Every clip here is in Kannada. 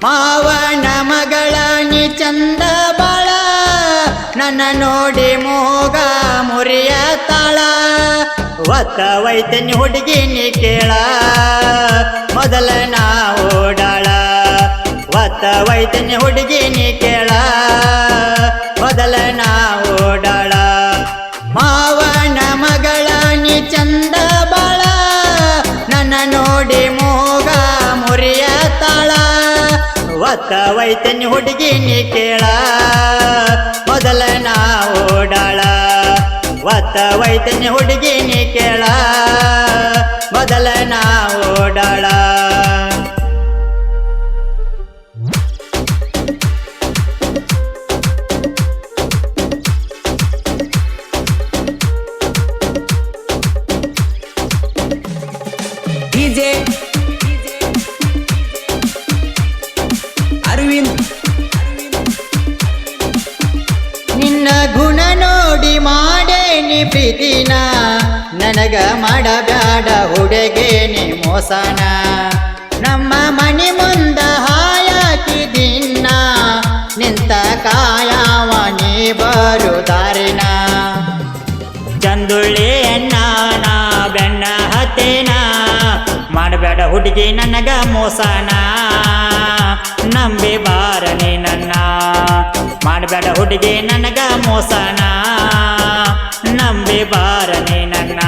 ಮಾವನ ಮಗಳ ನೀ ಚಂದ ಬಾಳ ನನ್ನ ನೋಡಿ ಮೋಗ ಮುರಿಯ ತಾಳ ಒತ್ತ ವೈತನಿ ಹುಡುಗಿ ನೀ ಕೇಳ ಮೊದಲ ನಾ ಓಡಾಳ ಒತ್ತ ವೈತನಿ ಹುಡುಗಿ ನೀ ಕೇಳ ಮೊದಲ ನಾ ಓಡಾಳ ಮಾವನ ಮಗಳ ನೀ ಚಂದ ಬಾಳ ನನ್ನ ನೋಡಿ ಮೋಗ ಮುರಿಯ ತಾಳ ಒತ್ತ ವೈತನಿ ಹುಡುಗಿ ನೀ ಕೇಳ ಮೊದಲ ನಾ ಓಡಾಳ ಒತ್ತ ವೈತನಿ ಹುಡುಗಿ ನೀ ಕೇಳ ಮೊದಲ ನಾ ಓಡಾಳ DJ ಅರವಿಂದ್ ನಿನ್ನ ಗುಣ ನೋಡಿ ಮಾಡೇನಿ ಪ್ರೀತಿನ ನನಗ ಮಾಡಬ್ಯಾಡ ಹುಡುಗೇನಿ ಮೋಸನ ನಮ್ಮ ಮನೆ ಮುಂದ ಹಾಯಾಕಿ ದಿನ ನಿಂತ ಕಾಯವ ನೀ ಬರುದಾರಿನ ಚಂದುಳ್ಳಿ ಅಣ್ಣನ ಬೆಣ್ಣ ಹತ್ತೇನ ಮಾಡಬೇಡ ಹುಡುಗಿ ನನಗ ಮೋಸನ ನಂಬಿ ಬಾರನಿ ನನ್ನ ಮಾಡಬೇಡ ಹುಡುಗಿ ನನಗ ಮೋಸನ ನಂಬಿ ಬಾರನಿ ನನ್ನ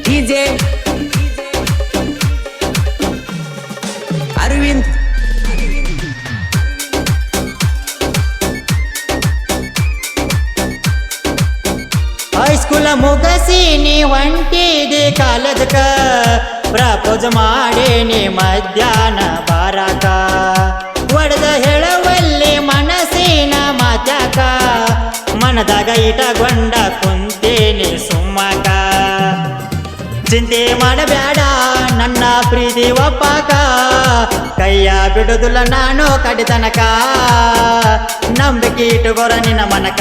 DJ ಅರವಿಂದ್ ಹೈಸ್ಕೂಲ ಮುಗಸಿ ನೀ ಹೊಂಟಿದಿ ಕಾಲೇಜಕ ಪ್ರಪೋಸ್ ಮಾಡೇನಿ ಮಧ್ಯಾಹ್ನ ಬಾರಾಕ ಒಡೆದ ಹೇಳುವಲ್ಲಿ ಮನಸ್ಸಿನ ಮಾತ್ಯಾಕ ಮನದಾಗ ಇಟಗೊಂಡ ಕುಂತೇನಿ ಸುಮ್ಮಕ ಚಿಂತೆ ಮಾಡಬೇಡ ನನ್ನ ಪ್ರೀತಿ ಒಪ್ಪಾಕ ಕೈಯ ಬಿಡುದಿಲ್ಲ ನಾನು ಕಡಿತನಕ ನಂಬಿಕೆ ಇಟ್ಟುಗೋರ ನಿನ್ನ ಮನಕ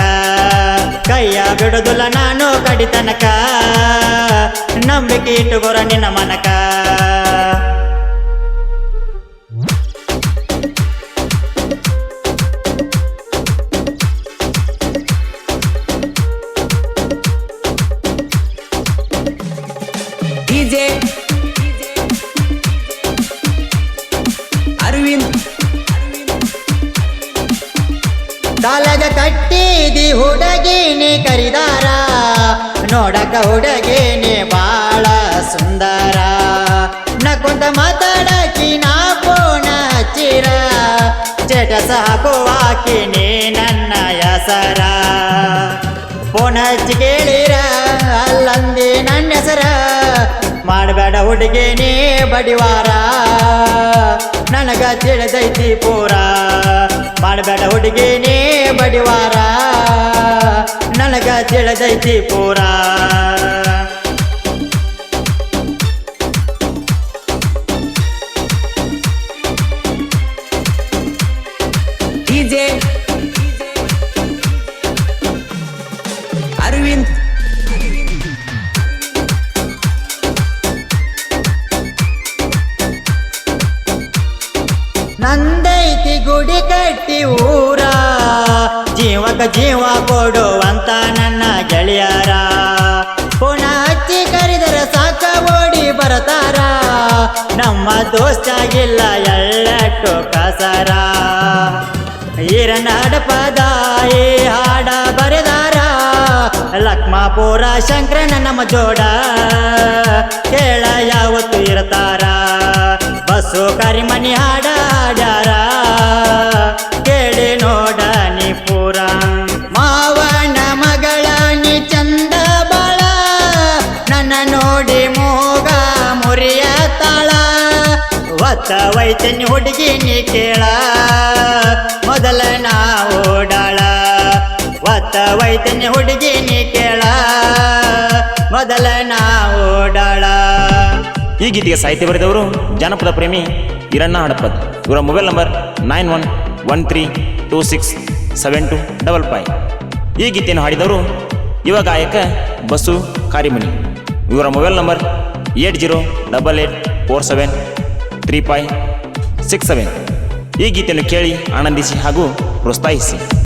ಕೈಯ ಬಿಡುದಿಲ್ಲ ನಾನು ಕಡಿತನಕ ನಂಬಿಕೆ ಇಟ್ಟುಗೋರ ನಿನ್ನ ಮನಕ DJ ಅರವಿಂದ್ ಕಾಲಗ ಕಟ್ಟಿದಿ ಹುಡುಗಿನಿ ಕರಿದಾರ ನೋಡಕ ಹುಡುಗಿನಿ ಬಾಳ ಸುಂದರ ನಕೊಂತ ಮಾತಾಡಕಿ ನಾ ಫೋನ ಹಚ್ಚಿರ ಸ್ಟೇಟಸ್ ಹಾಕುವಾಕಿ ನೀ ನನ್ನ ಹೆಸರ ಫೋನ್ ಹಚ್ಚಿ ಕೇಳಿರ ಅಲ್ಲಂದಿ ನನ್ನ ಹೆಸರ ಮಾಡಬೇಡ ಹುಡುಗಿ ನೀ ಬಡಿವಾರ ನನಗ ತಿಳಿದೈತಿ ಪೂರ ಮಾಡಬೇಡ ಹುಡುಗಿ ನೀ ಬಡಿವಾರ ನನಗ ತಿಳಿದೈತಿ ಪೂರ DJ ಅರವಿಂದ್ ನಂದೈತಿ ಗುಡಿ ಕಟ್ಟಿ ಊರ ಜೀವಕ ಜೀವ ಕೊಡುವಂತ ನನ್ನ ಗೆಳೆಯರ ಪುಣ ಹಚ್ಚಿ ಕರೆದರ ಸಾಕ ಓಡಿ ಬರ್ತಾರ ನಮ್ಮ ದೋಸ್ತಾಗಿಲ್ಲ ಎಳ್ಳಟ್ಟು ಕಸರ ಈರನಾಡಪದ ಈ ಹಾಡ ಬರೆದಾರ ಲಕ್ಮಾಪುರ ಶಂಕರನ ನಮ್ಮ ಜೋಡ ಕೇಳ ಯಾವತ್ತು ಇರ್ತಾರ ಬಸ್ಸು ಕರಿಮನಿ ಹಾಡಾಡ್ಯಾರ ಕೇಳಿ ನೋಡ ನೀ ಪೂರ ಮಾವನ ಮಗಳ ನೀ ಚಂದ ಬಾಳ ನನ್ನ ನೋಡಿ ಮೋಗ ಮುರಿಯ ತಾಳ ಒತ್ತ ವೈತನಿ ಹುಡುಗಿ ನೀ ಕೇಳ ಮೊದಲ ನಾ ಓಡಾಳ ಒತ್ತ ವೈತನಿ ಹುಡುಗಿ ನೀ ಕೇಳ ಮೊದಲ ನಾ ಓಡಾಳ ಈ ಗೀತೆಗೆ ಸಾಹಿತ್ಯ ಬರೆದವರು ಜಾನಪದ ಪ್ರೇಮಿ ಈರಣ್ಣ ಹಡಪದ್. ಇವರ ಮೊಬೈಲ್ ನಂಬರ್ 9113267255. ಈ ಗೀತೆಯನ್ನು ಹಾಡಿದವರು ಯುವ ಗಾಯಕ ಬಸು ಕಾರಿಮನಿ. ಇವರ ಮೊಬೈಲ್ ನಂಬರ್ 8088473567. ಈ ಗೀತೆಯನ್ನು ಕೇಳಿ ಆನಂದಿಸಿ ಹಾಗೂ ಪ್ರೋತ್ಸಾಹಿಸಿ.